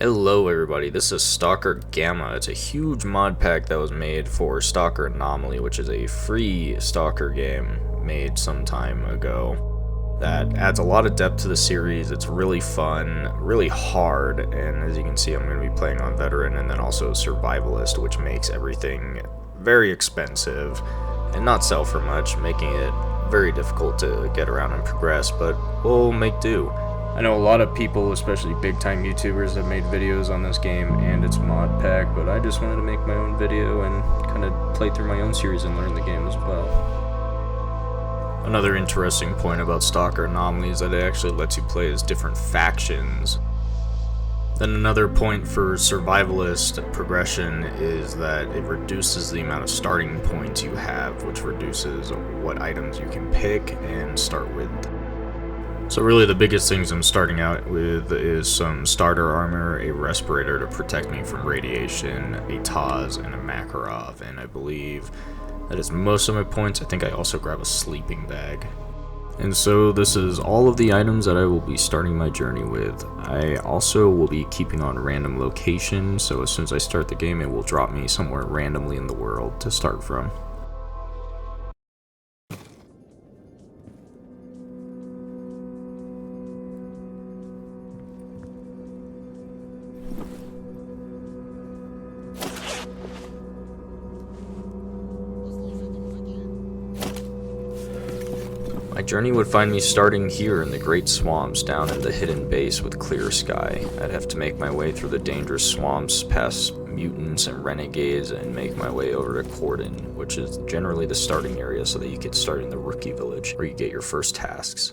Hello everybody, this is Stalker Gamma. It's a huge mod pack that was made for Stalker Anomaly, which is a free Stalker game made some time ago that adds a lot of depth to the series. It's really fun, really hard, and as you can see I'm going to be playing on Veteran and then also Survivalist, which makes everything very expensive and not sell for much, making it very difficult to get around and progress, but we'll make do. I know a lot of people, especially big-time YouTubers, have made videos on this game and its mod pack, but I just wanted to make my own video and kind of play through my own series and learn the game as well. Another interesting point about Stalker Anomaly is that it actually lets you play as different factions. Then another point for Survivalist progression is that it reduces the amount of starting points you have, which reduces what items you can pick and start with. So really the biggest things I'm starting out with is some starter armor, a respirator to protect me from radiation, a Taz, and a Makarov, and I believe that is most of my points. I think I also grab a sleeping bag. And so this is all of the items that I will be starting my journey with. I also will be keeping on random location, so as soon as I start the game it will drop me somewhere randomly in the world to start from. My journey would find me starting here in the Great Swamps down in the hidden base with clear sky. I'd have to make my way through the dangerous swamps, past mutants and renegades, and make my way over to Cordon, which is generally the starting area so that you can start in the Rookie Village, where you get your first tasks.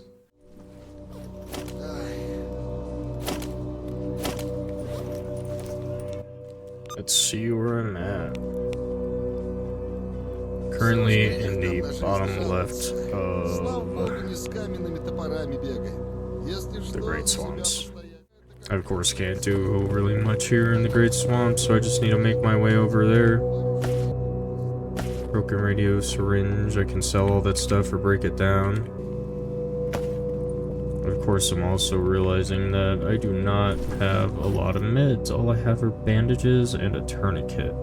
Let's see where I'm at. Currently in the bottom left of the Great Swamps. I of course can't do really much here in the Great Swamps, so I just need to make my way over there. Broken radio, syringe, I can sell all that stuff or break it down. Of course I'm also realizing that I do not have a lot of meds. All I have are bandages and a tourniquet.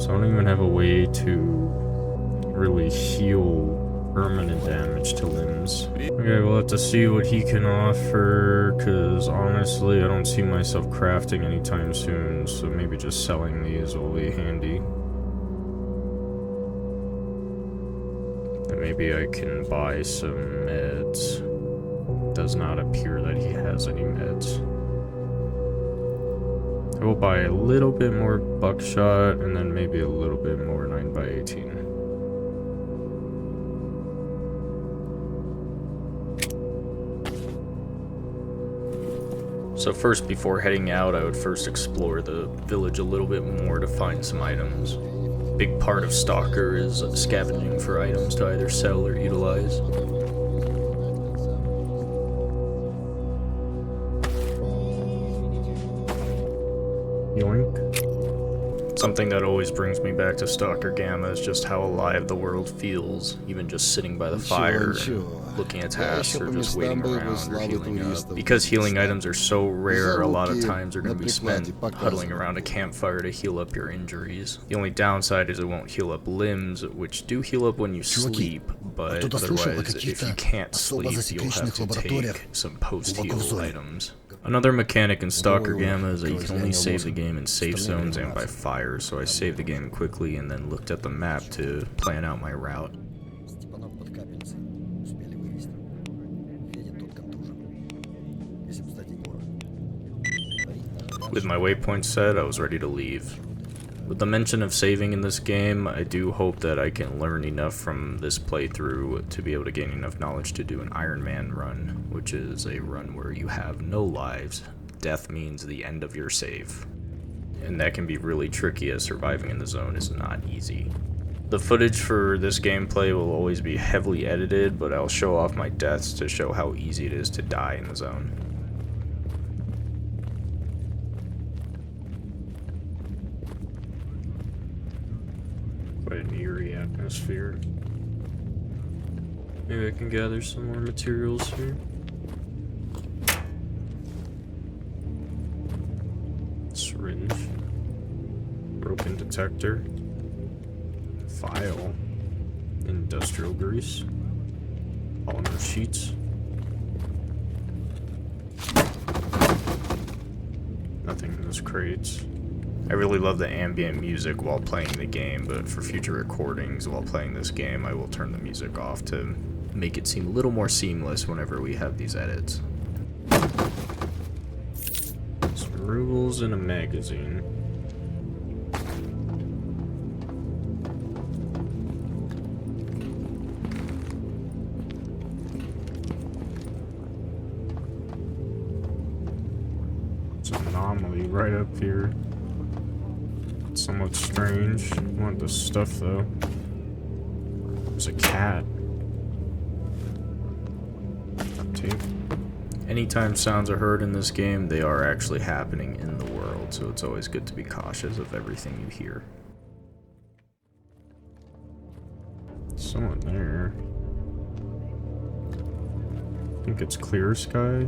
So I don't even have a way to really heal permanent damage to limbs. Okay, we'll have to see what he can offer, because honestly I don't see myself crafting anytime soon, so maybe just selling these will be handy. And maybe I can buy some meds. Does not appear that he has any meds. I will buy a little bit more buckshot and then maybe a little bit more 9x18. So first, before heading out, I would first explore the village a little bit more to find some items. A big part of Stalker is scavenging for items to either sell or utilize. Yoink. Something that always brings me back to Stalker Gamma is just how alive the world feels, even just sitting by the fire and looking at tasks or just waiting around or healing up. Because healing items are so rare, a lot of times they're going to be spent huddling around a campfire to heal up your injuries. The only downside is it won't heal up limbs, which do heal up when you sleep, but otherwise if you can't sleep you'll have to take some post-heal items. Another mechanic in Stalker Gamma is that you can only save the game in safe zones and by fire, so I saved the game quickly and then looked at the map to plan out my route. With my waypoint set, I was ready to leave. With the mention of saving in this game, I do hope that I can learn enough from this playthrough to be able to gain enough knowledge to do an Iron Man run, which is a run where you have no lives. Death means the end of your save. And that can be really tricky, as surviving in the zone is not easy. The footage for this gameplay will always be heavily edited, but I'll show off my deaths to show how easy it is to die in the zone. Quite an eerie atmosphere. Maybe I can gather some more materials here. syringe. Broken detector. File. Industrial grease. Polymer sheets. Nothing in those crates. I really love the ambient music while playing the game, but for future recordings while playing this game, I will turn the music off to make it seem a little more seamless whenever we have these edits. Some rules in a magazine. It's an anomaly right up here. Somewhat strange. I want the stuff though. There's a cat. Tape. Anytime sounds are heard in this game, they are actually happening in the world, so it's always good to be cautious of everything you hear. Someone there. I think it's clear sky.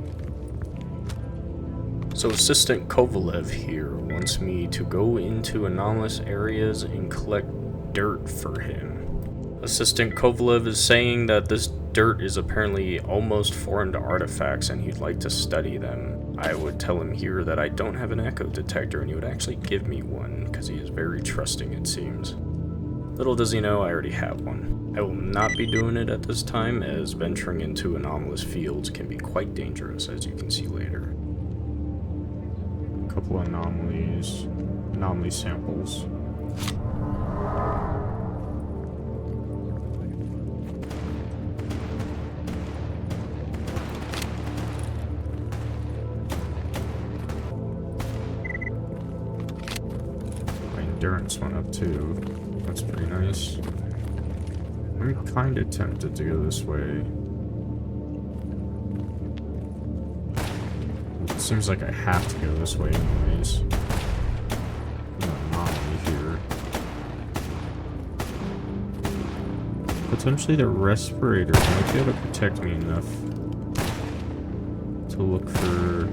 So Assistant Kovalev here wants me to go into anomalous areas and collect dirt for him. Assistant Kovalev is saying that this dirt is apparently almost foreign to artifacts and he'd like to study them. I would tell him here that I don't have an echo detector and he would actually give me one because he is very trusting, it seems. Little does he know I already have one. I will not be doing it at this time, as venturing into anomalous fields can be quite dangerous, as you can see later. A couple of anomaly samples. My endurance went up too. That's pretty nice. I'm kind of tempted to go this way. It seems like I have to go this way anyways. An anomaly here. Potentially the respirator might be able to protect me enough to look for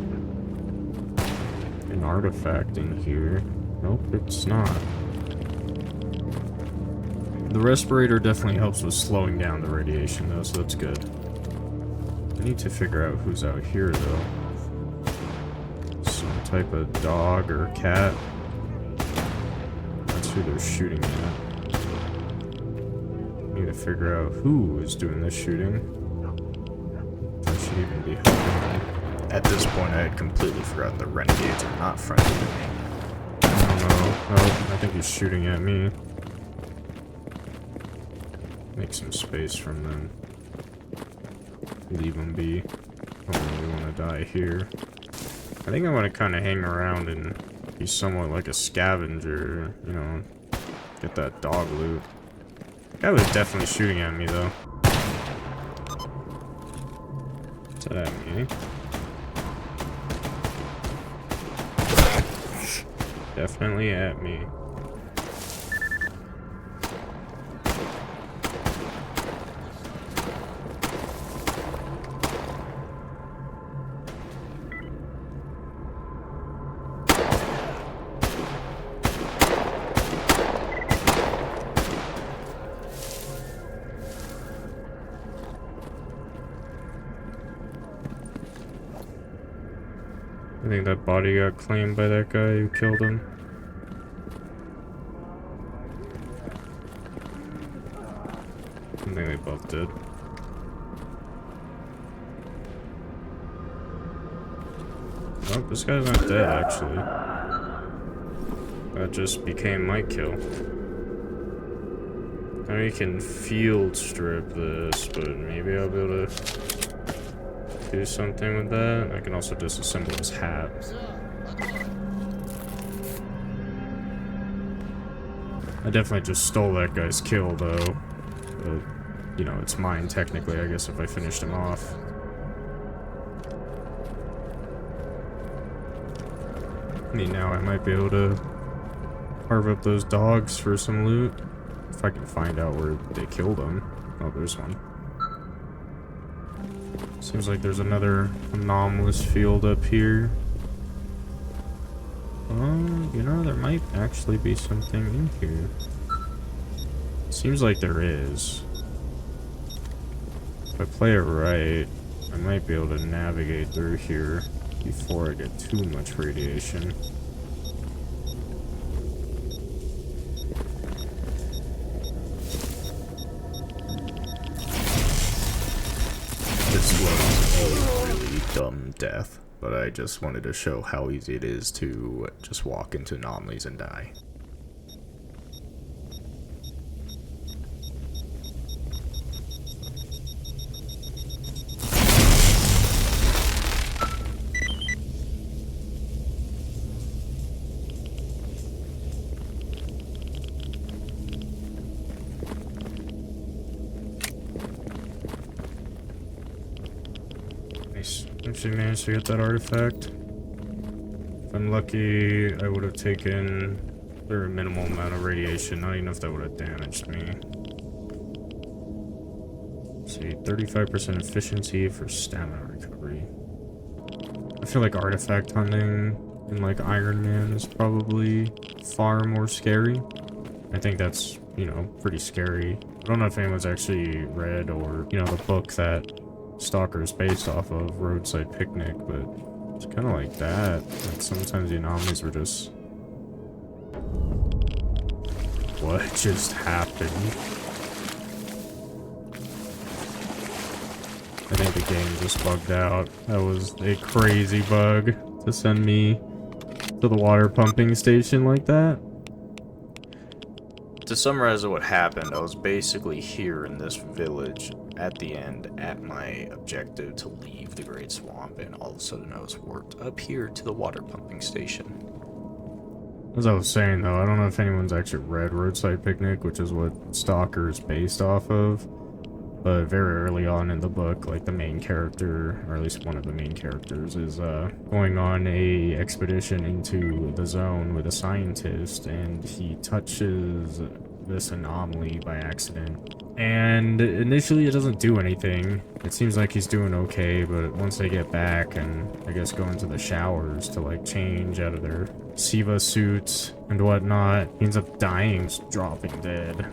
an artifact in here. Nope, it's not. The respirator definitely helps with slowing down the radiation though, so that's good. I need to figure out who's out here though. Some type of dog or cat. That's who they're shooting at. I need to figure out who is doing this shooting. I should even be helping them. At this point I had completely forgotten the renegades are not friendly to me. I don't know. Oh, I think he's shooting at me. Make some space from them. Leave them be. I don't really want to die here. I think I want to kind of hang around and be somewhat like a scavenger, you know, get that dog loot. That guy was definitely shooting at me though. Is that at me? Definitely at me. I think that body got claimed by that guy who killed him. I think they both did. Oh, this guy's not dead, actually. That just became my kill. Now you can field strip this, but maybe I'll be able to do something with that. I can also disassemble his hat. I definitely just stole that guy's kill, though. But, you know, it's mine, technically, I guess, if I finished him off. I mean, now I might be able to carve up those dogs for some loot. If I can find out where they killed them. Oh, there's one. Seems like there's another anomalous field up here. You know, there might actually be something in here. Seems like there is. If I play it right, I might be able to navigate through here before I get too much radiation. This was a really dumb death, but I just wanted to show how easy it is to just walk into anomalies and die. Nice. Actually managed to get that artifact. If I'm lucky, I would have taken a minimal amount of radiation. Not even if that would have damaged me. Let's see, 35% efficiency for stamina recovery. I feel like artifact hunting in like Iron Man is probably far more scary. I think that's, you know, pretty scary. I don't know if anyone's actually read or, you know, the book that Stalker's based off of, Roadside Picnic, but it's kind of like that. Like sometimes the anomalies were just... What just happened? I think the game just bugged out. That was a crazy bug to send me to the water pumping station like that. To summarize what happened, I was basically here in this village at the end at my objective to leave the Great Swamp, and all of a sudden I was warped up here to the water pumping station. As I was saying though, I don't know if anyone's actually read Roadside Picnic, which is what Stalker is based off of, but very early on in the book, like the main character, or at least one of the main characters, is going on a expedition into the zone with a scientist, and he touches this anomaly by accident. And initially it doesn't do anything. It seems like he's doing okay, but once they get back and I guess go into the showers to like change out of their Siva suits and whatnot, he ends up dying, dropping dead.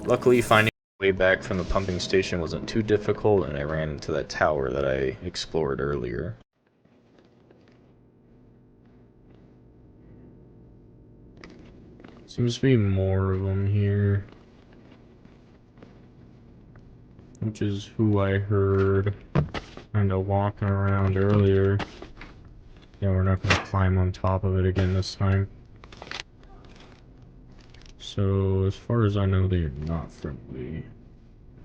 Luckily, finding my way back from the pumping station wasn't too difficult, and I ran into that tower that I explored earlier. Seems to be more of them here. Which is who I heard kind of walking around earlier. Yeah, we're not going to climb on top of it again this time. So, as far as I know, they are not friendly.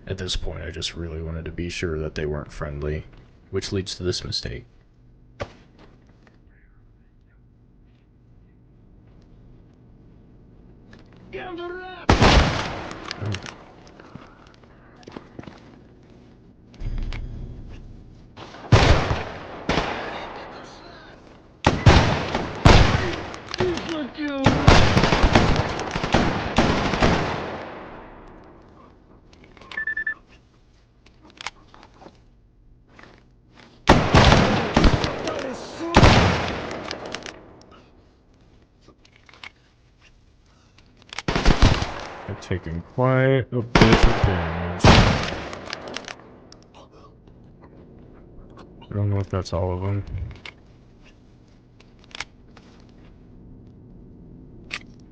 At this point, I just really wanted to be sure that they weren't friendly, which leads to this mistake. I've taken quite a bit of damage. I don't know if that's all of them.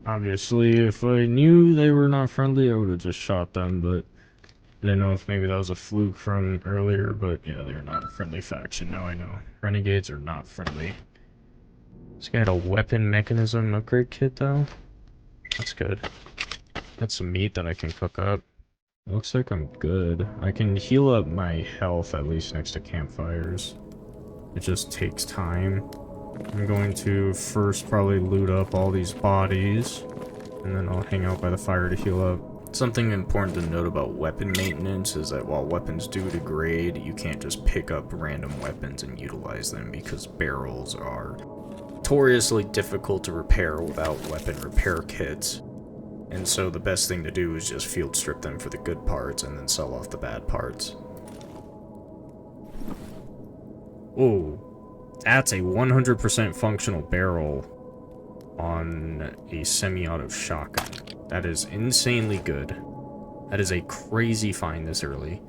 Obviously, if I knew they were not friendly, I would have just shot them, but I didn't know if maybe that was a fluke from earlier, but yeah, they're not a friendly faction, now I know. Renegades are not friendly. This guy had a weapon mechanism upgrade kit, though. That's good. That's some meat that I can cook up. Looks like I'm good. I can heal up my health, at least next to campfires. It just takes time. I'm going to first probably loot up all these bodies, and then I'll hang out by the fire to heal up. Something important to note about weapon maintenance is that while weapons do degrade, you can't just pick up random weapons and utilize them, because barrels are notoriously difficult to repair without weapon repair kits. And so the best thing to do is just field strip them for the good parts and then sell off the bad parts. Oh, that's a 100% functional barrel. on a semi-auto shotgun. That is insanely good. That is a crazy find this early.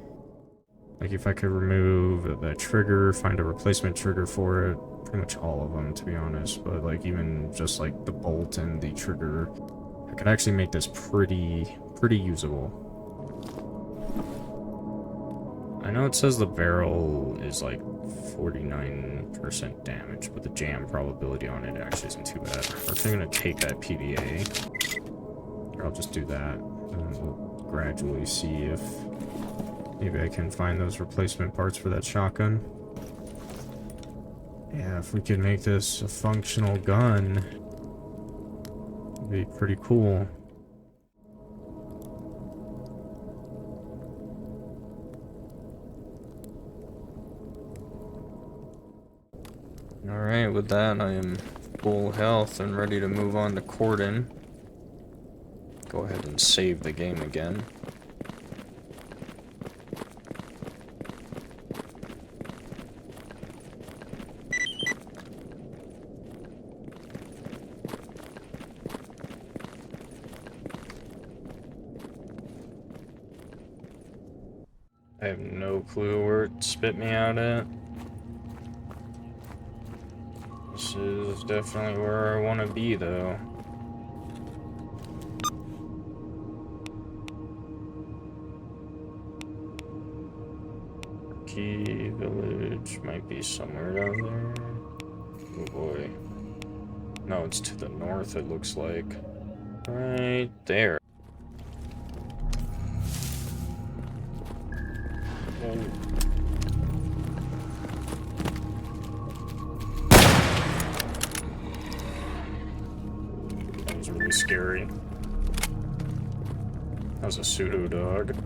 Like, if I could remove the trigger, find a replacement trigger for it, pretty much all of them, to be honest, but like even just like the bolt and the trigger, I could actually make this pretty usable. I know it says the barrel is like 49% damage, but the jam probability on it actually isn't too bad. We're actually gonna take that PDA. Or I'll just do that, and we'll gradually see if maybe I can find those replacement parts for that shotgun. Yeah, if we could make this a functional gun, it'd be pretty cool. Alright, with that I am full health and ready to move on to Corden. Go ahead and save the game again. I have no clue where it spit me out at. This is definitely where I want to be, though. Key Village might be somewhere down there. Oh boy. No, it's to the north, it looks like. Right there. That was really scary. That was a pseudo dog.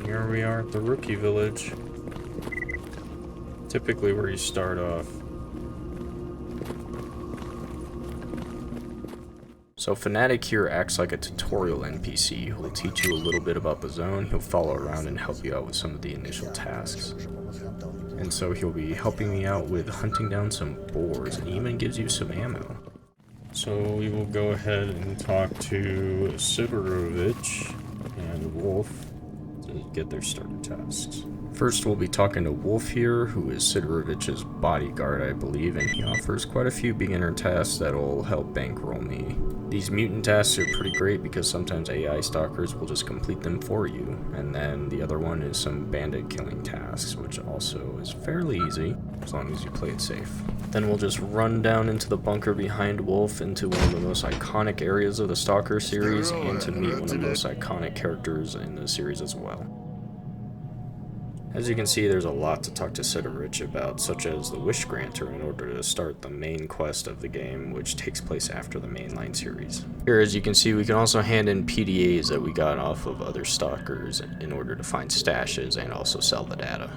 Here we are at the rookie village. Typically where you start off. So Fnatic here acts like a tutorial NPC who will teach you a little bit about the zone. He'll follow around and help you out with some of the initial tasks. And so he'll be helping me out with hunting down some boars, and he even gives you some ammo. So we will go ahead and talk to Sidorovich and Wolf to get their starter tasks. First, we'll be talking to Wolf here, who is Sidorovich's bodyguard, I believe, and he offers quite a few beginner tasks that'll help bankroll me. These mutant tasks are pretty great because sometimes AI stalkers will just complete them for you, and then the other one is some bandit killing tasks, which also is fairly easy, as long as you play it safe. Then we'll just run down into the bunker behind Wolf into one of the most iconic areas of the Stalker series, and to meet one of the most iconic characters in the series as well. As you can see, there's a lot to talk to Sidorich about, such as the Wish Granter, in order to start the main quest of the game, which takes place after the mainline series. Here, as you can see, we can also hand in PDAs that we got off of other stalkers in order to find stashes and also sell the data.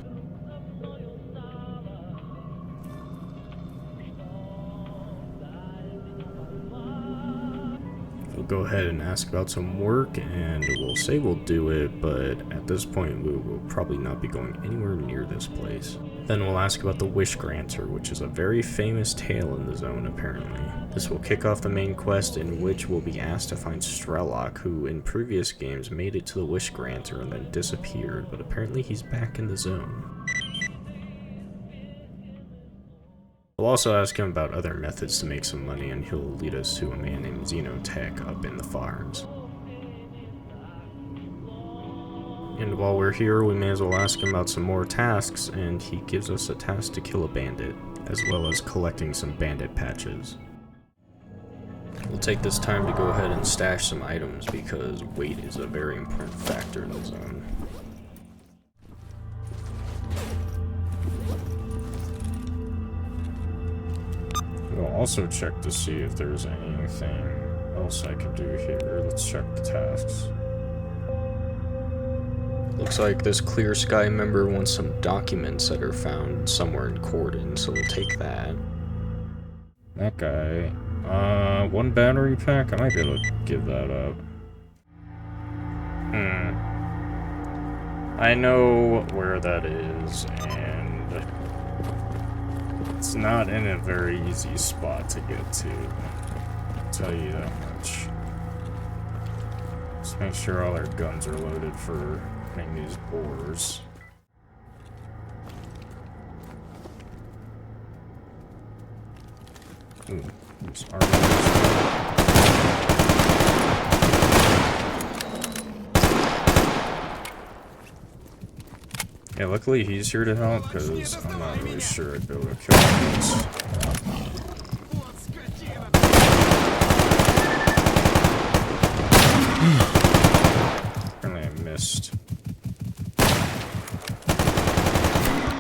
Go ahead and ask about some work, and we'll say we'll do it, but at this point we will probably not be going anywhere near this place. Then we'll ask about the Wish Granter, which is a very famous tale in the zone apparently. This will kick off the main quest, in which we'll be asked to find Strelok, who in previous games made it to the Wish Granter and then disappeared, but apparently he's back in the zone. We'll also ask him about other methods to make some money, and he'll lead us to a man named Xenotech up in the farms. And while we're here, we may as well ask him about some more tasks, and he gives us a task to kill a bandit, as well as collecting some bandit patches. We'll take this time to go ahead and stash some items, because weight is a very important factor in the zone. We'll also check to see if there's anything else I can do here. Let's check the tasks. Looks like this Clear Sky member wants some documents that are found somewhere in Corden, so we'll take that. That guy One battery pack? I might be able to give that up. I know where that is, and it's not in a very easy spot to get to. I'll tell you that much. Just make sure all our guns are loaded for putting these boars. Ooh, there's armor. Yeah, luckily he's here to help, because I'm not really sure I'd be able to kill these. Apparently I missed.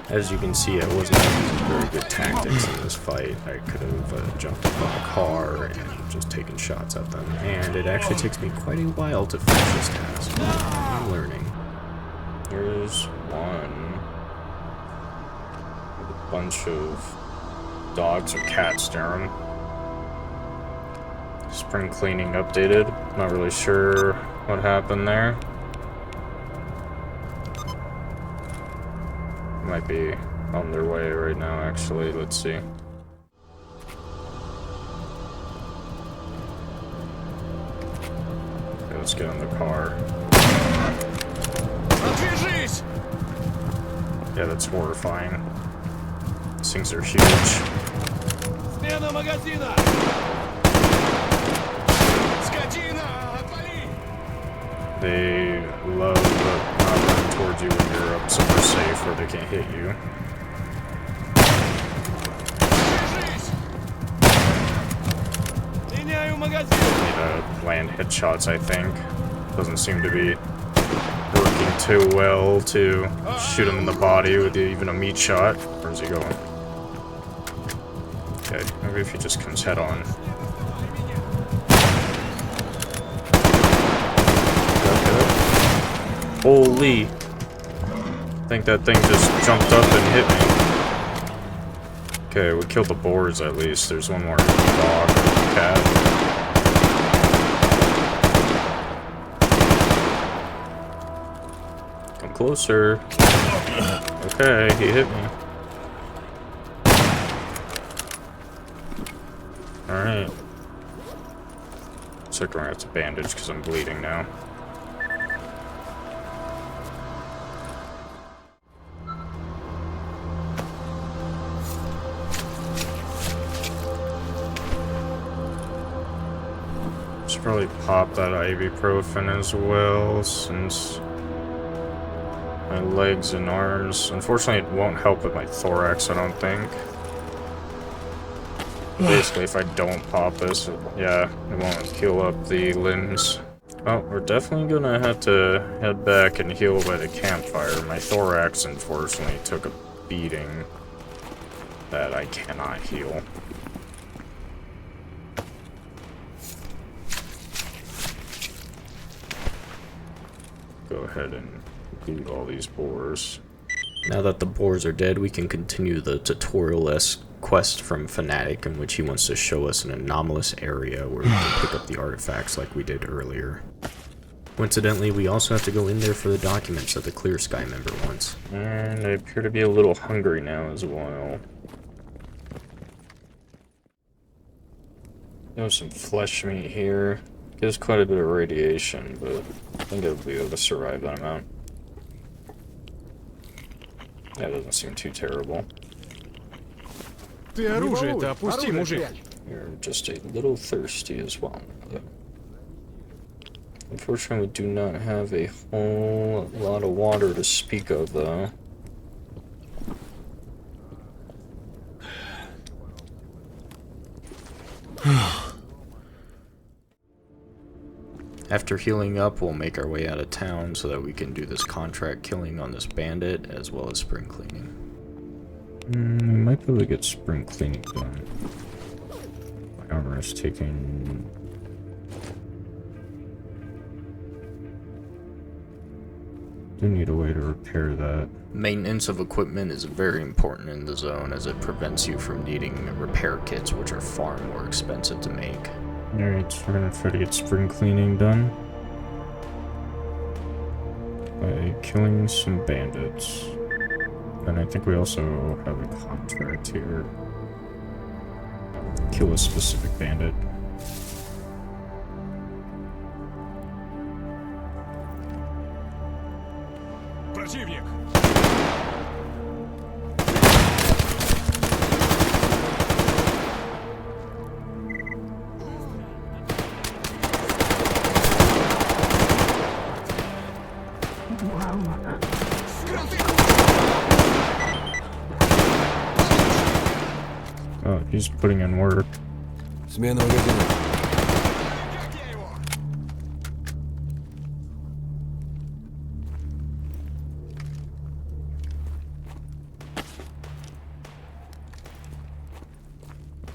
As you can see, I was not using very good tactics in this fight. I could have jumped up on the car and just taken shots at them. And it actually takes me quite a while to finish this task. I'm learning. Here's one with a bunch of dogs or cats staring. Spring cleaning updated. Not really sure what happened there. Might be on their way right now, actually. Let's see. Okay, let's get on the car. Yeah, that's horrifying. These things are huge. They love not running towards you when you're up somewhere safe where they can't hit you. Need to land headshots, I think. Doesn't seem to be working too well to shoot him in the body with even a meat shot. Where's he going? Okay, maybe if he just comes head on. Holy! I think that thing just jumped up and hit me. Okay, we killed the boars at least. There's one more dog or cat. Come closer. Okay, he hit me. Alright. Looks like we're gonna have to bandage because I'm bleeding now. Should probably pop that ibuprofen as well, since my legs and arms. Unfortunately, it won't help with my thorax, I don't think. Basically, if I don't pop this, yeah, it won't heal up the limbs. Well, we're definitely gonna have to head back and heal by the campfire. My thorax, unfortunately, took a beating that I cannot heal. Go ahead and loot all these boars. Now that the boars are dead, we can continue the tutorial-esque quest from Fanatic, in which he wants to show us an anomalous area where we can pick up the artifacts like we did earlier. Coincidentally, we also have to go in there for the documents that the Clear Sky member wants. And I appear to be a little hungry now as well. There's some flesh meat here. Gives quite a bit of radiation, but I think it'll be able to survive that amount. That doesn't seem too terrible. You're just a little thirsty as well. Unfortunately, we do not have a whole lot of water to speak of, though. After healing up, we'll make our way out of town so that we can do this contract killing on this bandit, as well as spring cleaning. We might be able to get spring cleaning done. My armor is taking... Do need a way to repair that. Maintenance of equipment is very important in the zone as it prevents you from needing repair kits, which are far more expensive to make. Alright, so we're gonna try to get spring cleaning done by killing some bandits. And I think we also have a contract here. Kill a specific bandit. Противник! Oh, he's putting in work. Смена магазина.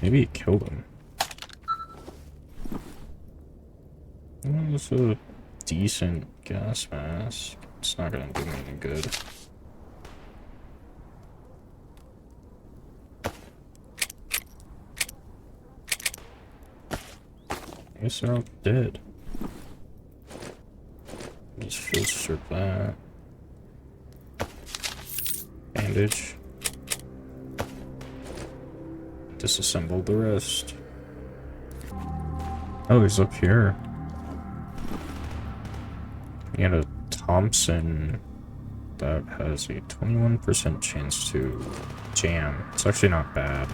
Maybe he killed him. Well, this is a decent gas mask. It's not gonna do me any good. I guess they're all dead. Just field strip that. Bandage. Disassemble the rest. Oh, he's up here. He had a Thompson that has a 21% chance to jam. It's actually not bad.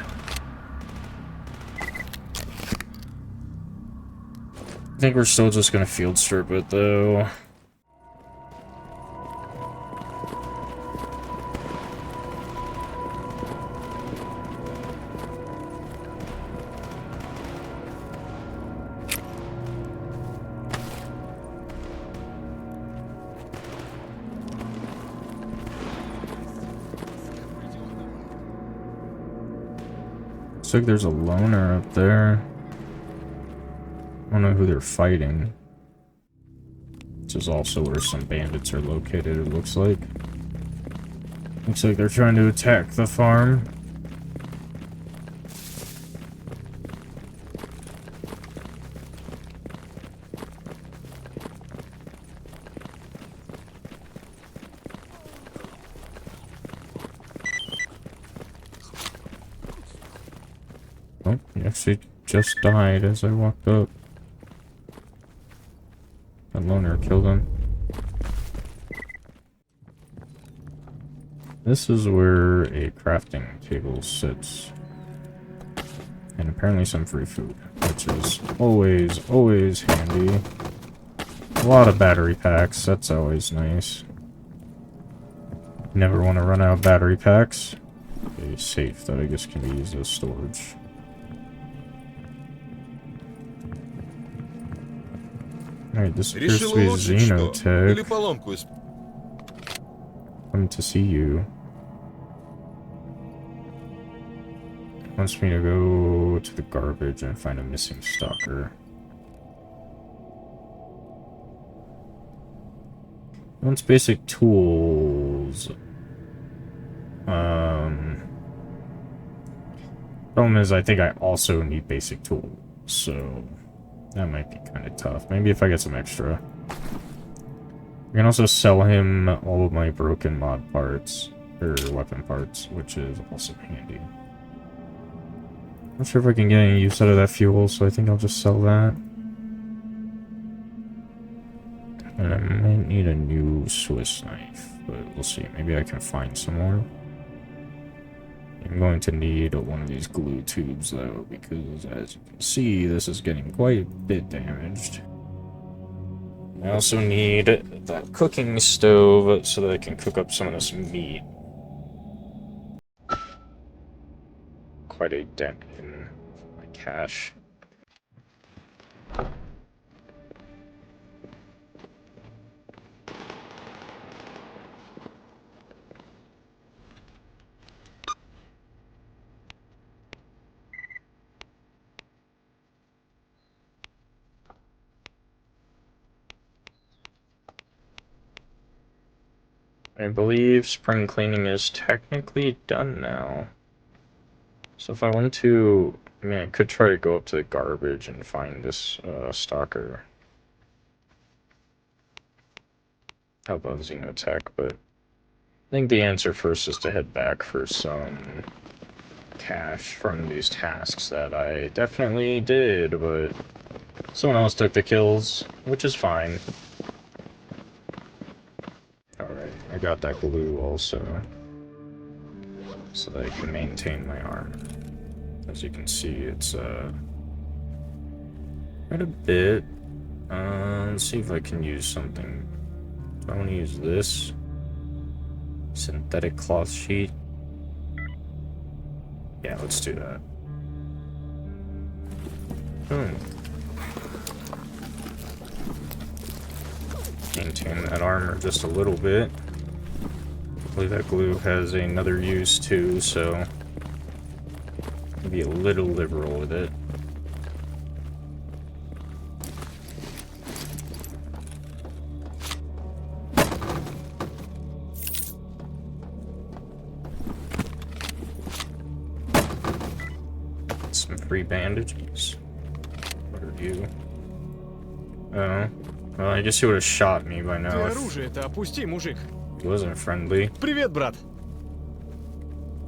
I think we're still just gonna field strip it though. Looks like there's a loner up there. I don't know who they're fighting. This is also where some bandits are located, it looks like. Looks like they're trying to attack the farm. Oh, he actually just died as I walked up. That loner killed him. This is where a crafting table sits. And apparently some free food, which is always handy. A lot of battery packs, that's always nice. Never want to run out of battery packs. A safe that I guess can be used as storage. Alright, this appears to be Xenotech. Come to see you. Wants me to go to the garbage and find a missing stalker. Wants basic tools. Problem is, I think I also need basic tools, so that might be kind of tough. Maybe if I get some extra. I can also sell him all of my broken mod parts, or weapon parts, which is also handy. Not sure if I can get any use out of that fuel, so I think I'll just sell that. And I might need a new Swiss knife, but we'll see. Maybe I can find some more. I'm going to need one of these glue tubes, though, because as you can see, this is getting quite a bit damaged. I also need that cooking stove so that I can cook up some of this meat. Quite a dent in my cash. I believe spring cleaning is technically done now. So if I want to, I mean, I could try to go up to the garbage and find this stalker. How about Xenotech? But I think the answer first is to head back for some cash from these tasks that I definitely did, but someone else took the kills, which is fine. Alright, I got that glue also, so that I can maintain my armor. As you can see, it's quite a bit. Let's see if I can use something. Do I want to use this? Synthetic cloth sheet? Yeah, let's do that. Boom. Maintain that armor just a little bit. Hopefully that glue has another use too, so be a little liberal with it. Some free bandages. What are you? Oh. Well, I guess he would have shot me by now. Оружие-то опусти, мужик. He wasn't friendly. Привет, брат.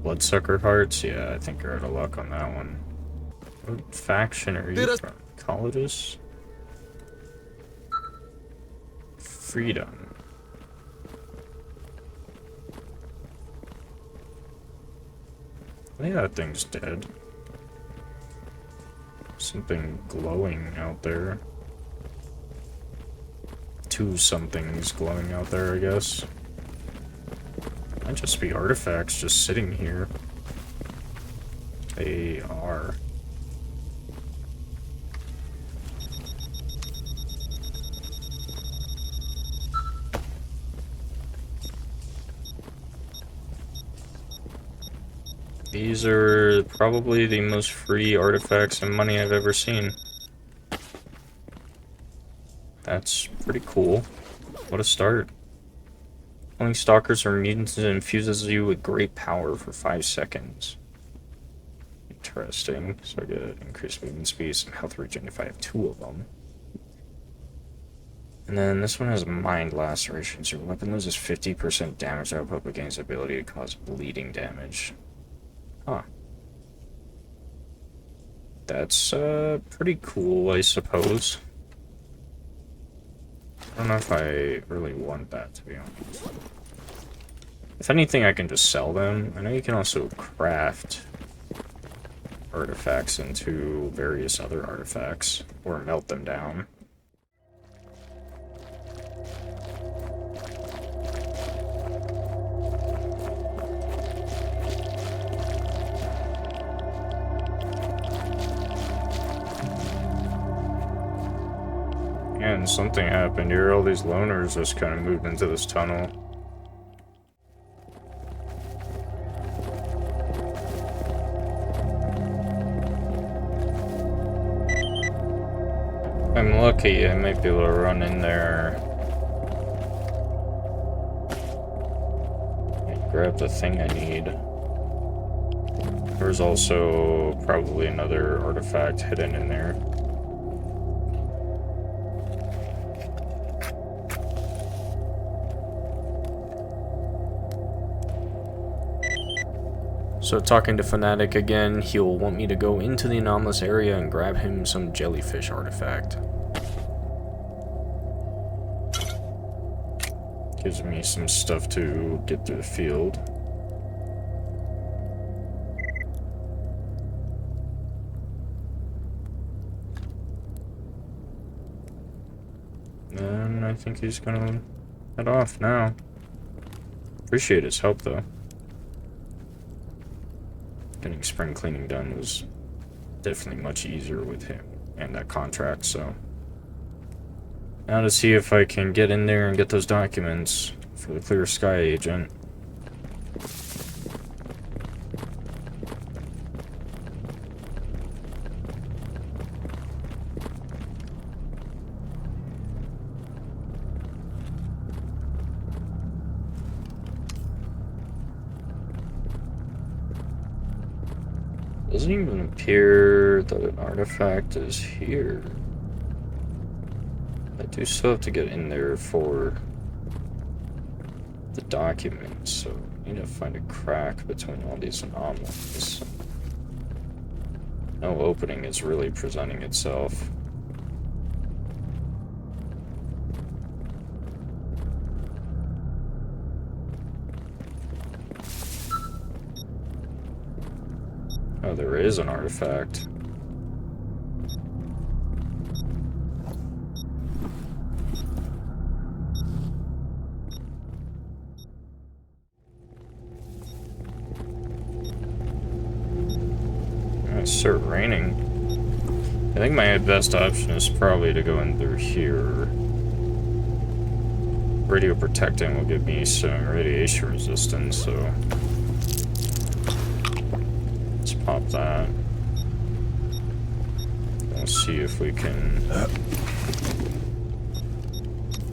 Bloodsucker hearts? Yeah, I think you're out of luck on that one. What faction are you from? Colleges? Freedom. I think that thing's dead. Something glowing out there. Two somethings glowing out there, I guess. Might just be artifacts just sitting here. They are. These are probably the most free artifacts and money I've ever seen. That's pretty cool. What a start. Killing stalkers or mutants infuses you with great power for 5 seconds. Interesting. So I get increased movement speed and health regen if I have 2 of them. And then this one has mind lacerations. Your weapon loses 50% damage output but gains the ability to cause bleeding damage. Huh. That's pretty cool, I suppose. I don't know if I really want that, to be honest. If anything, I can just sell them. I know you can also craft artifacts into various other artifacts, or melt them down. And something happened here. All these loners just kind of moved into this tunnel. If I'm lucky, I might be able to run in there and grab the thing I need. There's also probably another artifact hidden in there. So talking to Fnatic again, he'll want me to go into the anomalous area and grab him some jellyfish artifact. Gives me some stuff to get through the field. And I think he's gonna head off now. Appreciate his help though. Getting spring cleaning done was definitely much easier with him and that contract, so. Now to see if I can get in there and get those documents for the Clear Sky agent. Doesn't even appear that an artifact is here. I do still have to get in there for the documents, so I need to find a crack between all these anomalies. No opening is really presenting itself. Oh, there is an artifact. It started raining. I think my best option is probably to go in through here. Radio protecting will give me some radiation resistance, so let's pop that. We'll see if we can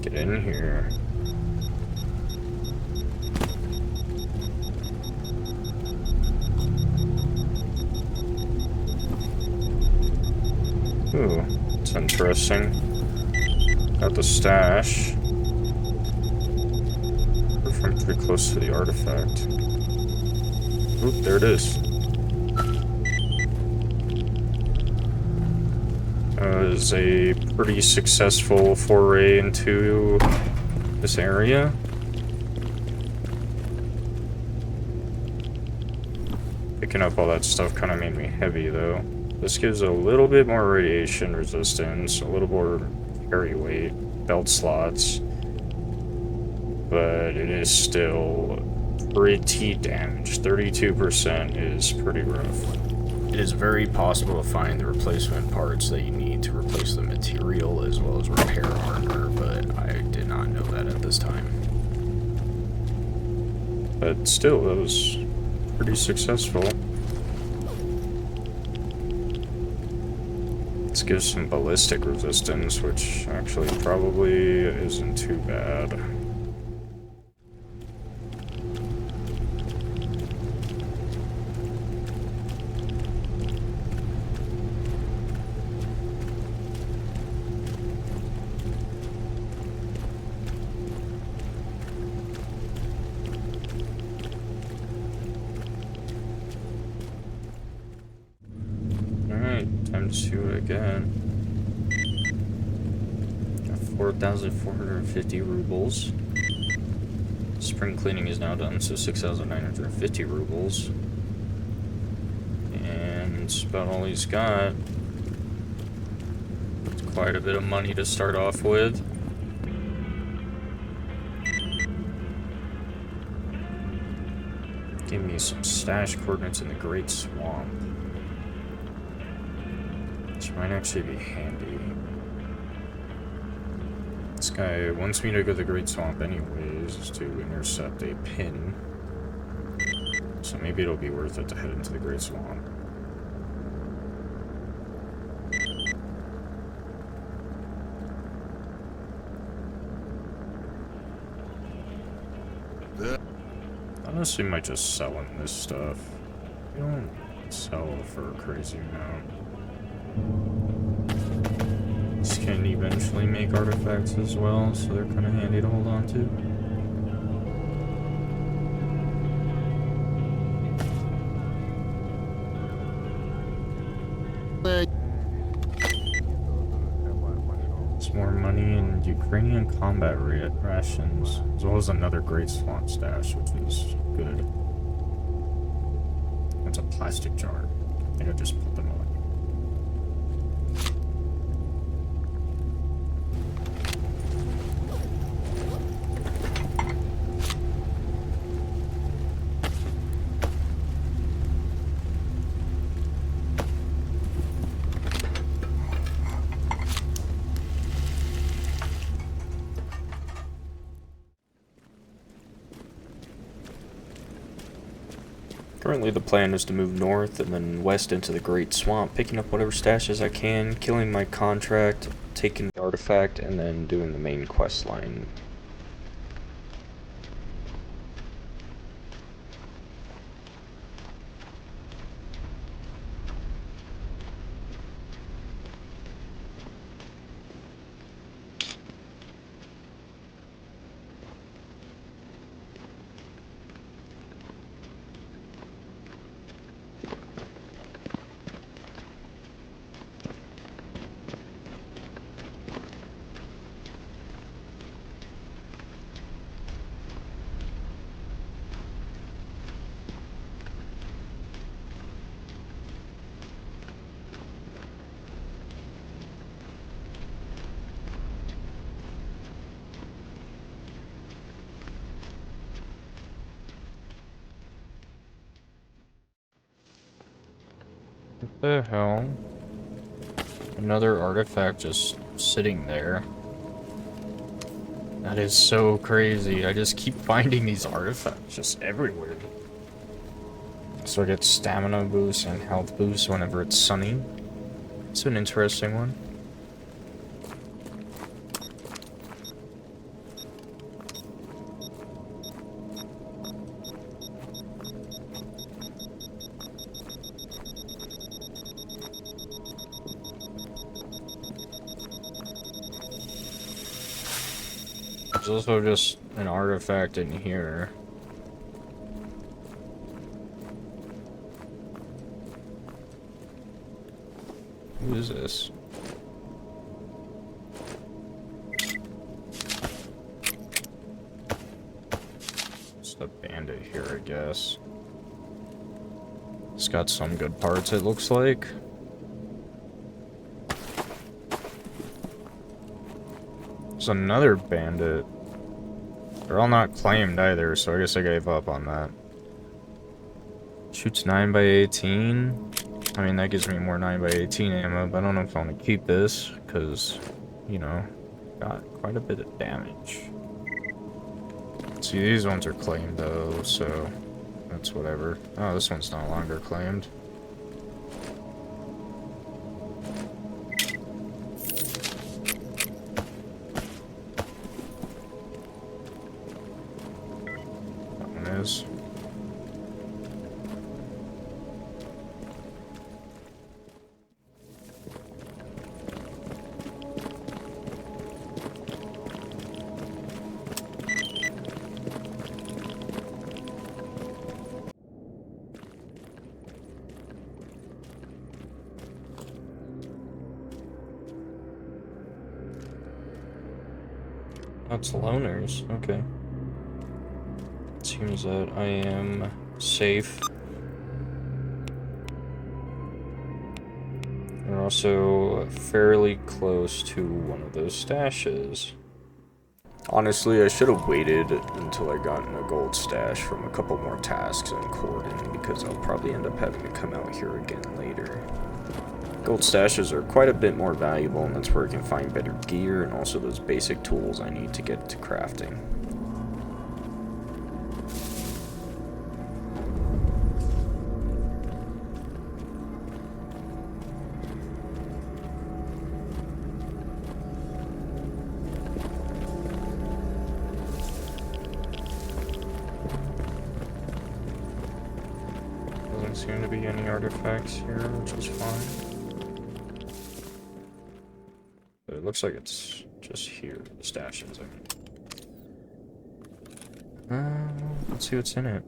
get in here. Ooh, it's interesting. Got the stash. We're pretty close to the artifact. Oop, there it is. It was a pretty successful foray into this area. Picking up all that stuff kind of made me heavy, though. This gives a little bit more radiation resistance, a little more carry weight, belt slots, but it is still pretty damaged. 32% is pretty rough. It is very possible to find the replacement parts that you need to replace the material as well as repair armor, but I did not know that at this time. But still, it was pretty successful. This gives some ballistic resistance, which actually probably isn't too bad. Time to do it again. 4,450 rubles. Spring cleaning is now done, so 6,950 rubles. And it's about all he's got. It's quite a bit of money to start off with. Give me some stash coordinates in the Great Swamp. Which might actually be handy. This guy wants me to go to the Great Swamp anyways, to intercept a pin. So maybe it'll be worth it to head into the Great Swamp. Honestly, might just sell him this stuff. You don't sell for a crazy amount. These can eventually make artifacts as well, so they're kind of handy to hold on to. It's more money and Ukrainian combat rations, as well as another Great Swamp stash, which is good. It's a plastic jar. I think I just put them away. Currently the plan is to move north and then west into the Great Swamp, picking up whatever stashes I can, killing my contract, taking the artifact, and then doing the main quest line. What the hell? Another artifact just sitting there. That is so crazy. I just keep finding these artifacts just everywhere. So I get stamina boost and health boost whenever it's sunny. It's an interesting one. There's also just an artifact in here. Who is this? It's the bandit here, I guess. It's got some good parts, it looks like. There's another bandit. They're all not claimed either, so I guess I gave up on that. Shoots 9x18. I mean, that gives me more 9x18 ammo, but I don't know if I want to keep this, because, you know, got quite a bit of damage. See, these ones are claimed, though, so that's whatever. Oh, this one's no longer claimed. That one is. That's loners, okay. Seems that I am safe. We're also fairly close to one of those stashes. Honestly, I should have waited until I got in a gold stash from a couple more tasks in Corden, because I'll probably end up having to come out here again later. Gold stashes are quite a bit more valuable, and that's where I can find better gear and also those basic tools I need to get to crafting. Doesn't seem to be any artifacts here, which is fine. But it looks like it's just here, the stashes, I mean. Let's see what's in it.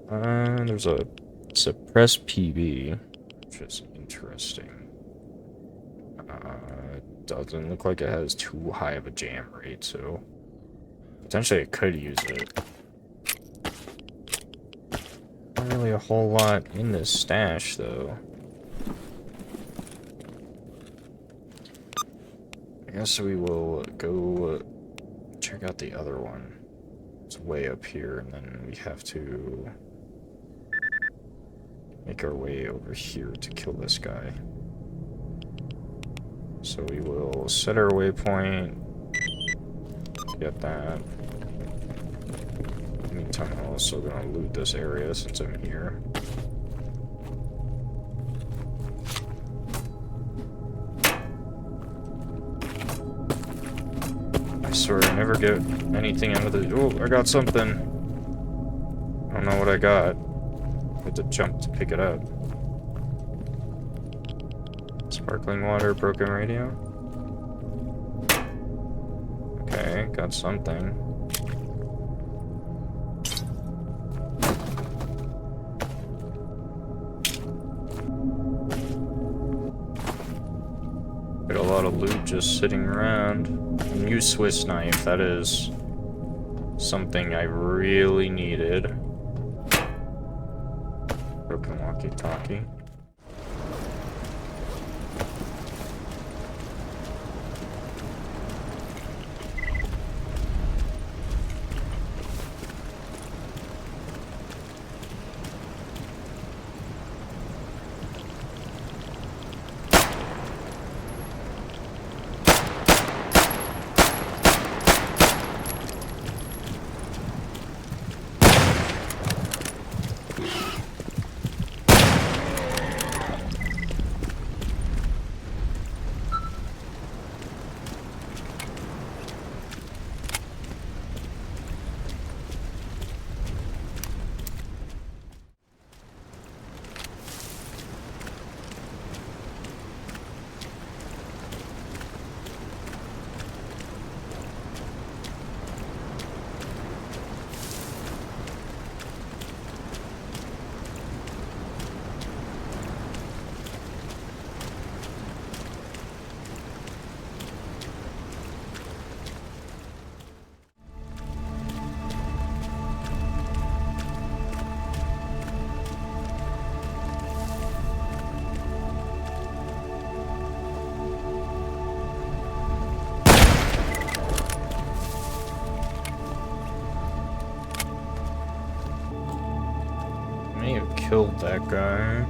There's a suppressed PB, which is interesting. It doesn't look like it has too high of a jam rate, so potentially I could use it. Not really a whole lot in this stash, though. I guess we will go check out the other one. It's way up here, and then we have to make our way over here to kill this guy. So we will set our waypoint, get that. In the meantime, I'm also gonna loot this area since I'm here. I swear I never get anything out of the— oh, I got something. I don't know what I got. I had to jump to pick it up. Sparkling water, broken radio. Okay, got something. Got a lot of loot just sitting around. New Swiss knife, that is something I really needed. Broken walkie-talkie. that guy.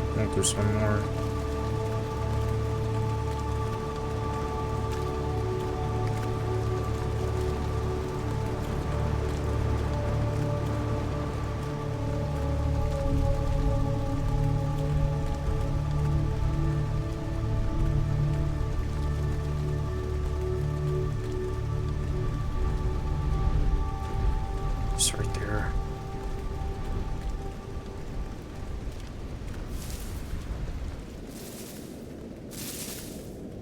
I think there's one more. It's right there.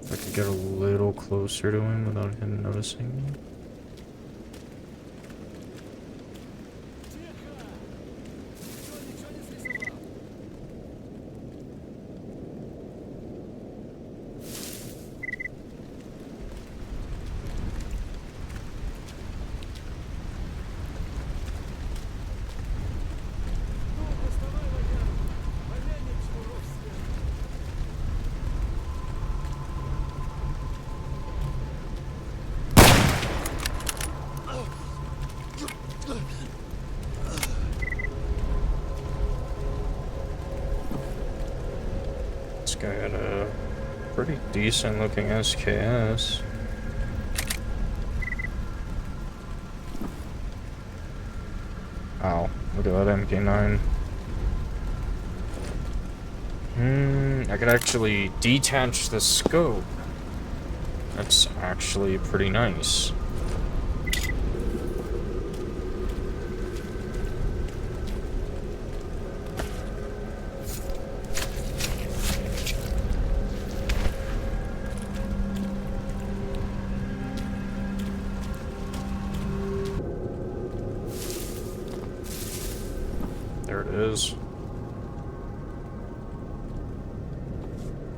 If I could get a little closer to him without him noticing me. This guy had a pretty decent looking SKS. Ow, look at that MK9. I could actually detach the scope. That's actually pretty nice. There it is.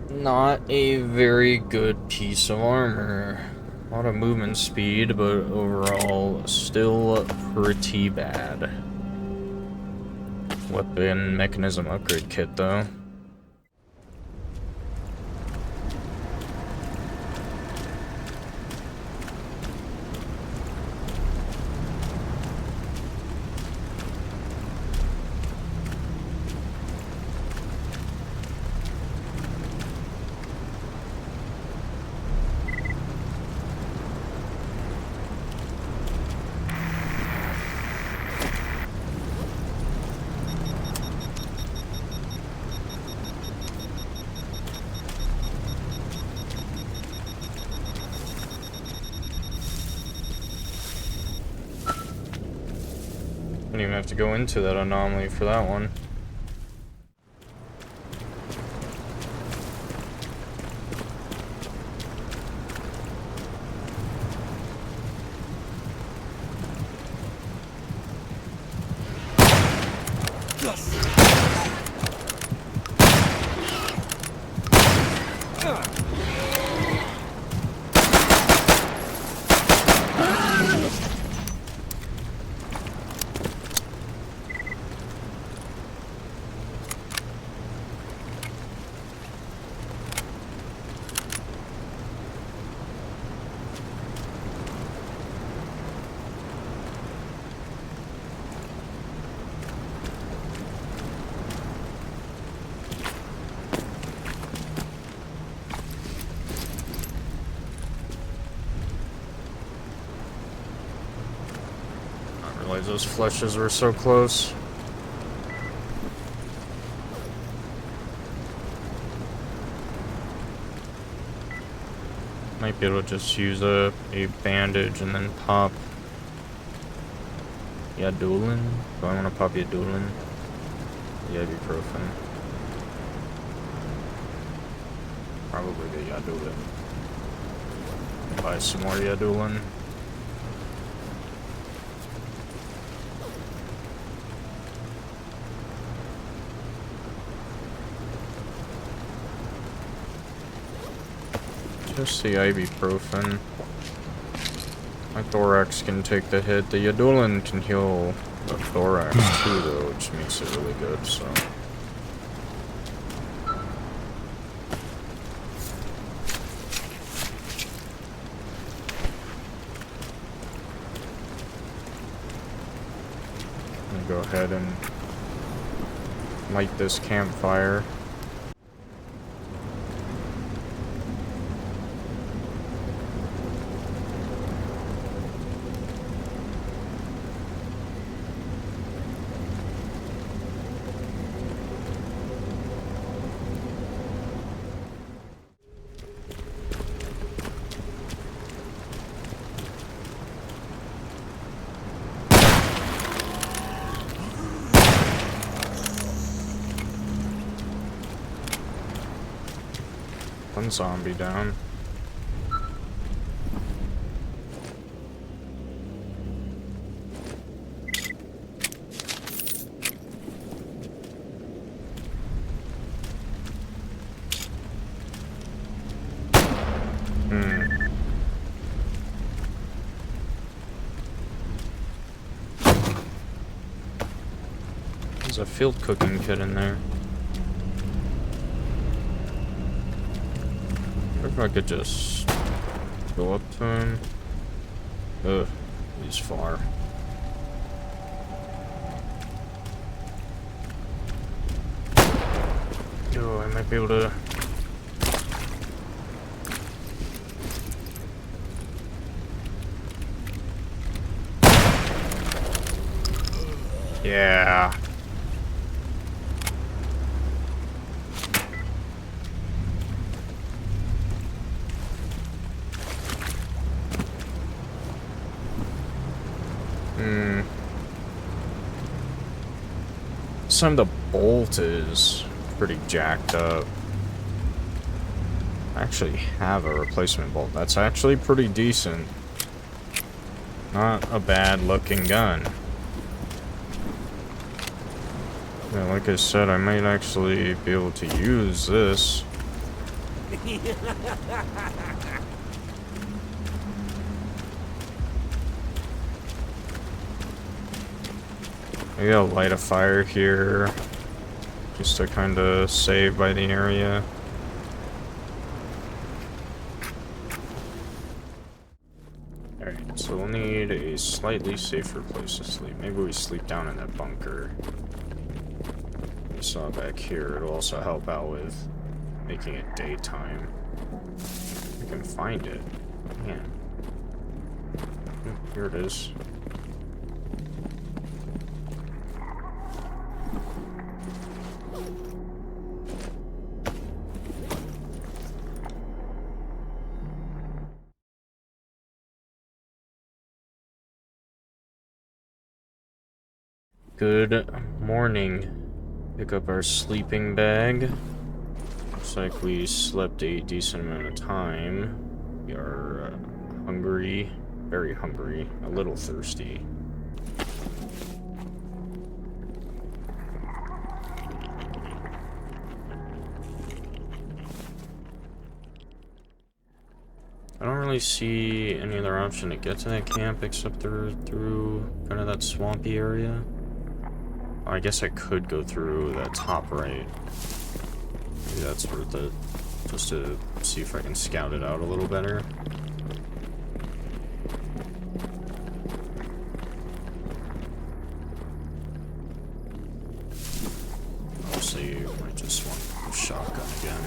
Not a very good piece of armor. A lot of movement speed, but overall still pretty bad. Weapon mechanism upgrade kit though. Don't even have to go into that anomaly for that one. I realized those flushes were so close. Might be able to just use a bandage and then pop Yadulin. Do I want to pop Yadulin? Yeah, ibuprofen. Probably the Yadulin. Buy some more Yadulin. Just the ibuprofen. My thorax can take the hit. The Yodolin can heal the thorax too, though, which makes it really good, so. I'm gonna go ahead and light this campfire. One zombie down. There's a field cooking kit in there. If I could just go up to him. Ugh, he's far. Oh, I might be able to. Yeah. Some of the bolt is pretty jacked up. I actually have a replacement bolt. That's actually pretty decent. Not a bad looking gun. Yeah, like I said, I might actually be able to use this. Maybe I'll light a fire here, just to kind of save by the area. Alright, so we'll need a slightly safer place to sleep. Maybe we sleep down in that bunker we saw back here. It'll also help out with making it daytime. If we can find it. Man. Here it is. Good morning. Pick up our sleeping bag. Looks like we slept a decent amount of time. We are hungry, very hungry, a little thirsty. I don't really see any other option to get to that camp except through kind of that swampy area. I guess I could go through that top right. Maybe that's worth it. Just to see if I can scout it out a little better. Obviously, I might just want a shotgun again.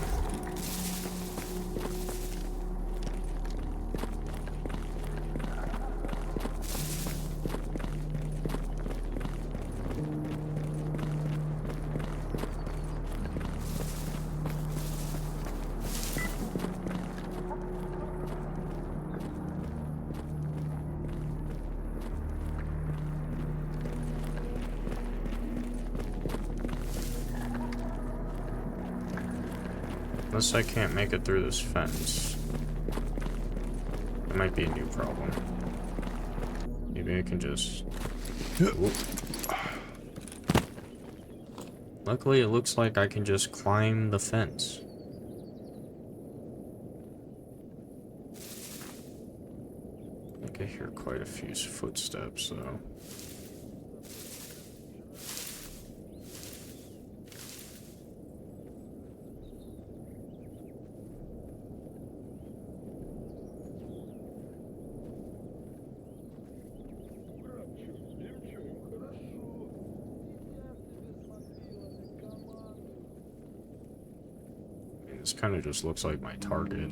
Unless I can't make it through this fence. It might be a new problem. Maybe I can just... Oop. Luckily, it looks like I can just climb the fence. few footsteps, though. This kind of just looks like my target.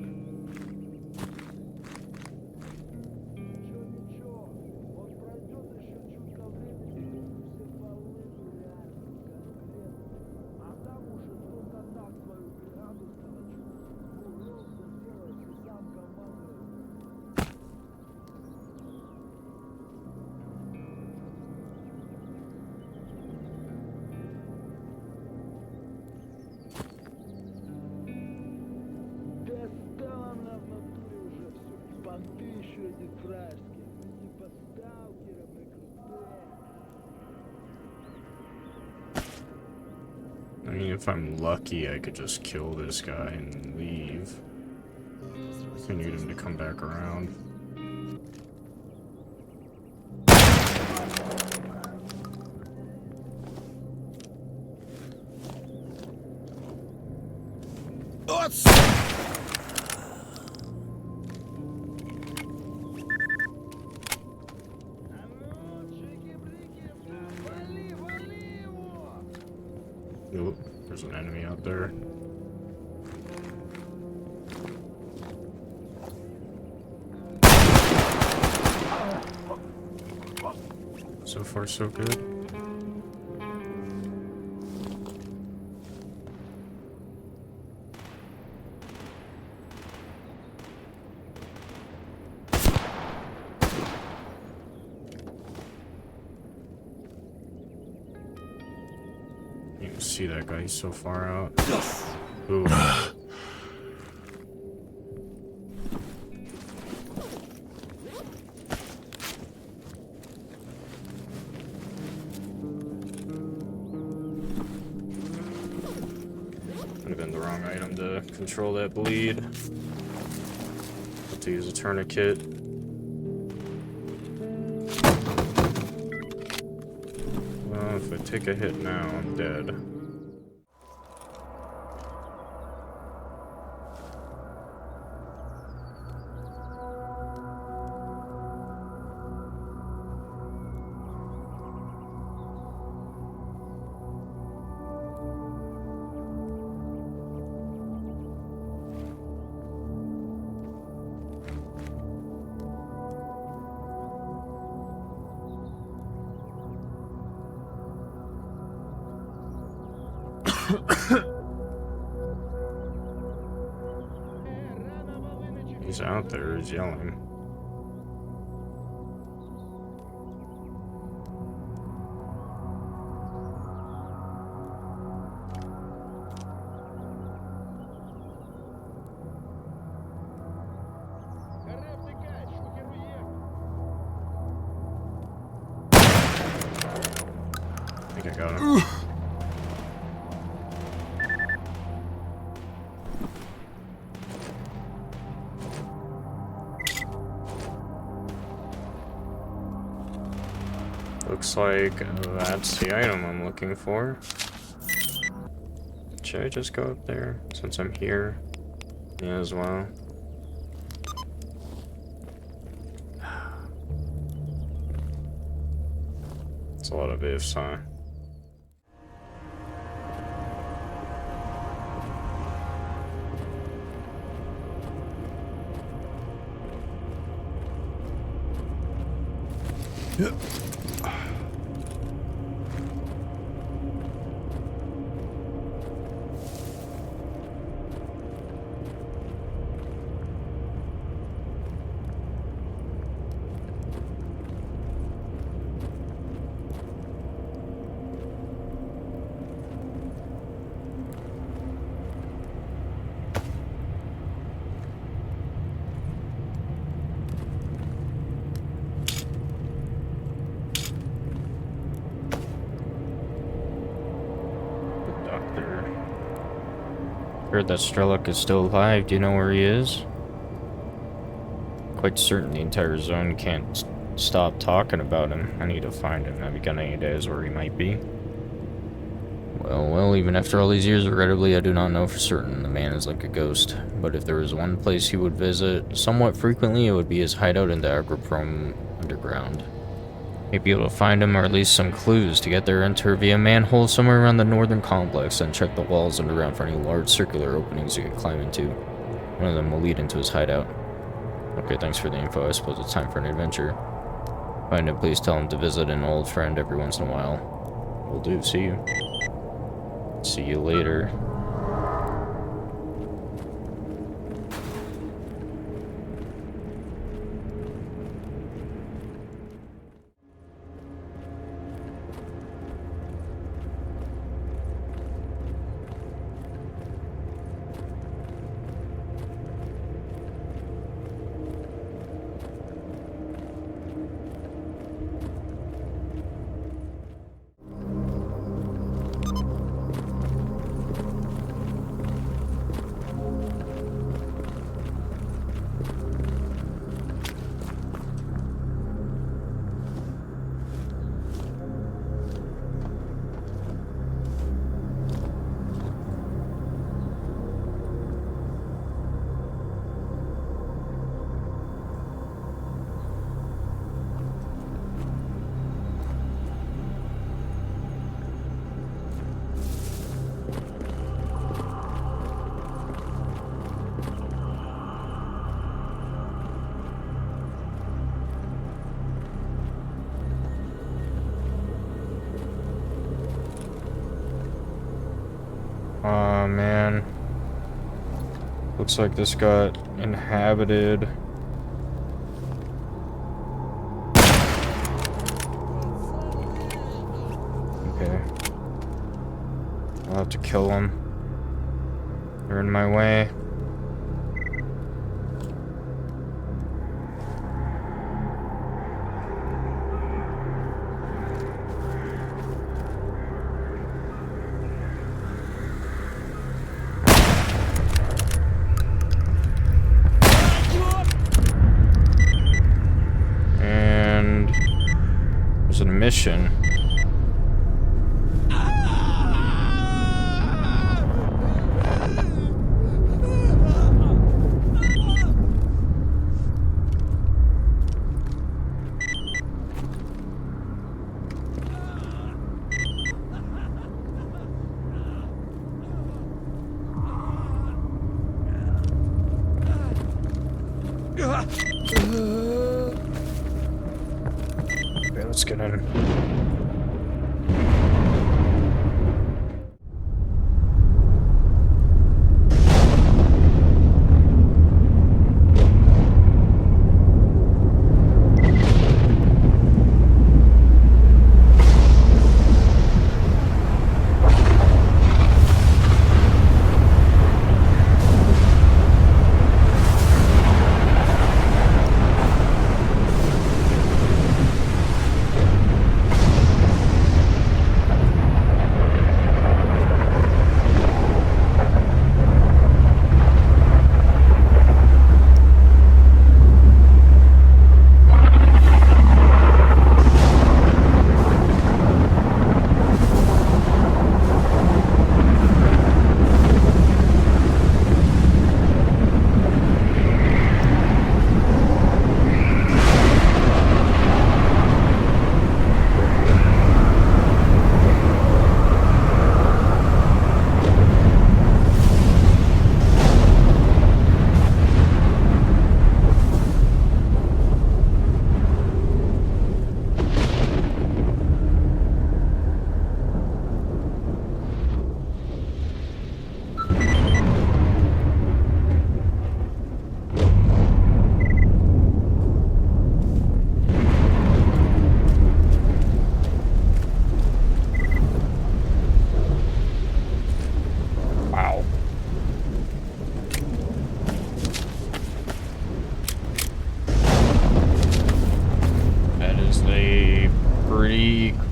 I mean, if I'm lucky, I could just kill this guy and leave. I need him to come back around. Nope, there's an enemy out there. So far, so good. You can see that guy, he's so far out. Ooh. Would have been the wrong item to control that bleed. Have to use a tourniquet. Well, if I take a hit now, I'm dead. He's out there, he's yelling. I think I got him. Looks like that's the item I'm looking for. Should I just go up there since I'm here? Yeah, as well. It's a lot of ifs, huh? Yep. Heard that Strelok is still alive. Do you know where he is? Quite certain the entire zone can't stop talking about him. I need to find him. Have you got any ideas where he might be? Well, even after all these years, regrettably, I do not know for certain. The man is like a ghost. But if there was one place he would visit somewhat frequently, it would be his hideout in the Agriprom underground. May be able to find him, or at least some clues. To get there, enter via a manhole somewhere around the northern complex, and check the walls underground for any large circular openings you can climb into. One of them will lead into his hideout. Okay, thanks for the info. I suppose it's time for an adventure. Find him, please tell him to visit an old friend every once in a while. Will do. See you. See you later. Aw, man. Looks like this got inhabited. Okay. I'll have to kill them. They're in my way. A mission. Okay, let's get in.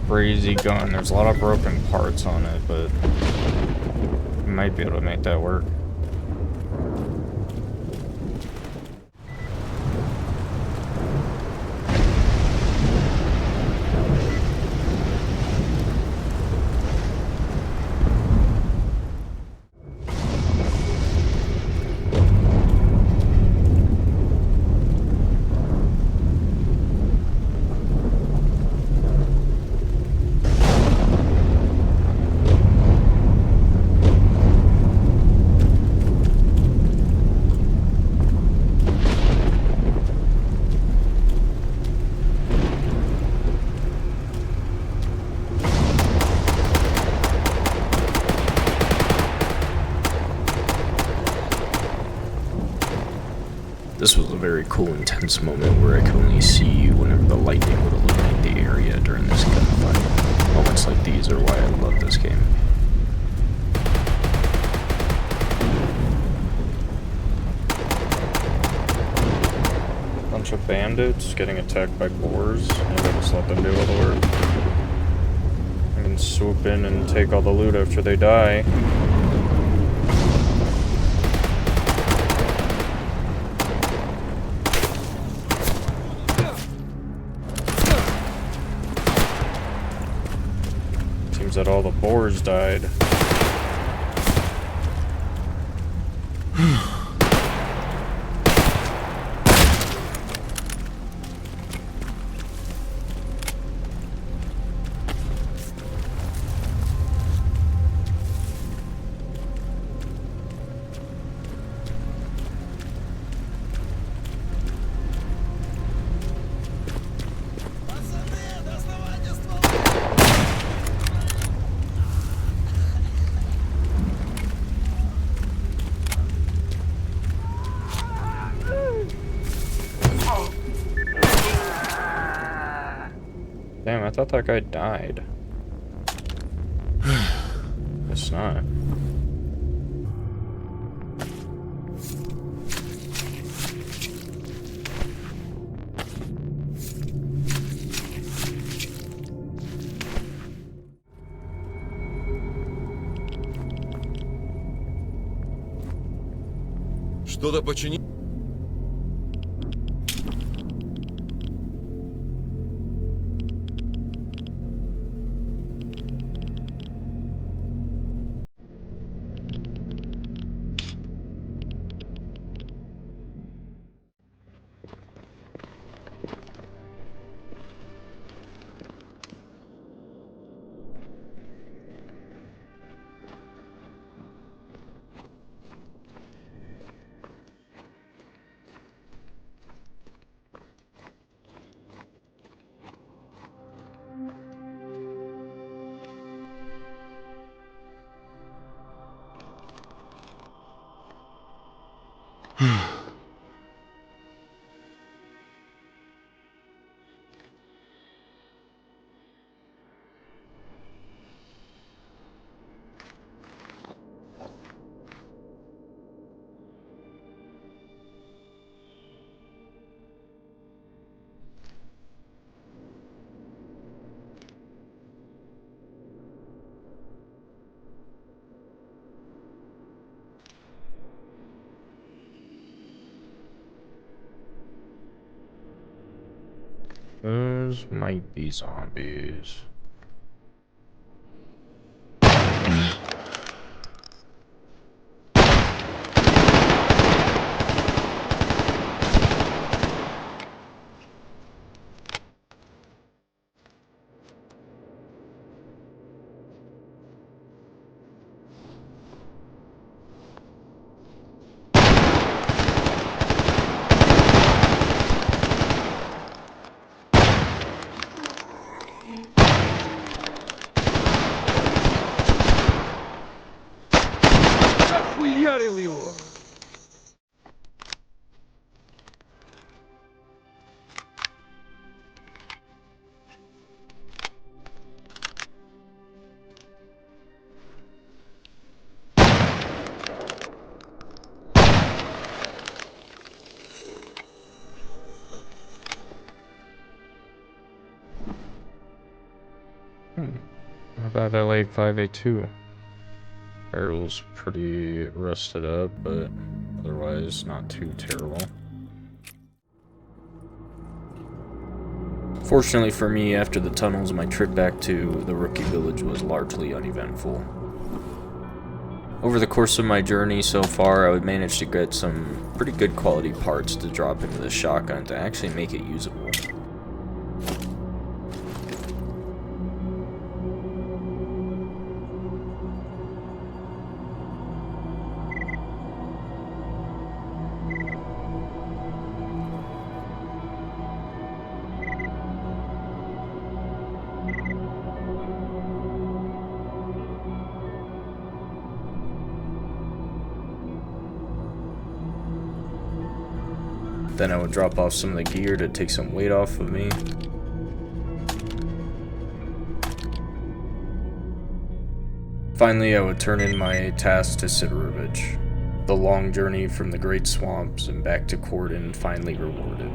Crazy gun. There's a lot of broken parts on it, but we might be able to make that work. This was a very cool, intense moment where I could only see you whenever the lightning would illuminate the area during this gunfight. Moments like these are why I love this game. Bunch of bandits getting attacked by boars. Maybe I'll just let them do all the work. I can swoop in and take all the loot after they die. Seems that all the boars died. Damn, I thought that guy died. It's not. Что-то почини. Those might be zombies. Хуярил его! How about that Lake 582? Barrel's pretty rusted up, but otherwise not too terrible. Fortunately for me, after the tunnels, my trip back to the rookie village was largely uneventful. Over the course of my journey so far, I would manage to get some pretty good quality parts to drop into the shotgun to actually make it usable. Then I would drop off some of the gear to take some weight off of me. Finally, I would turn in my task to Sidorovich. The long journey from the Great Swamps and back to Corden finally rewarded.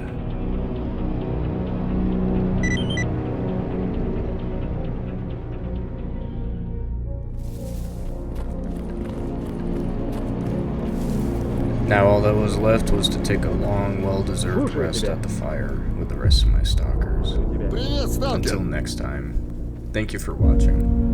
Now all that was left was to take a long, well-deserved rest at the fire with the rest of my stalkers. Привет, сталкер! Until next time, thank you for watching.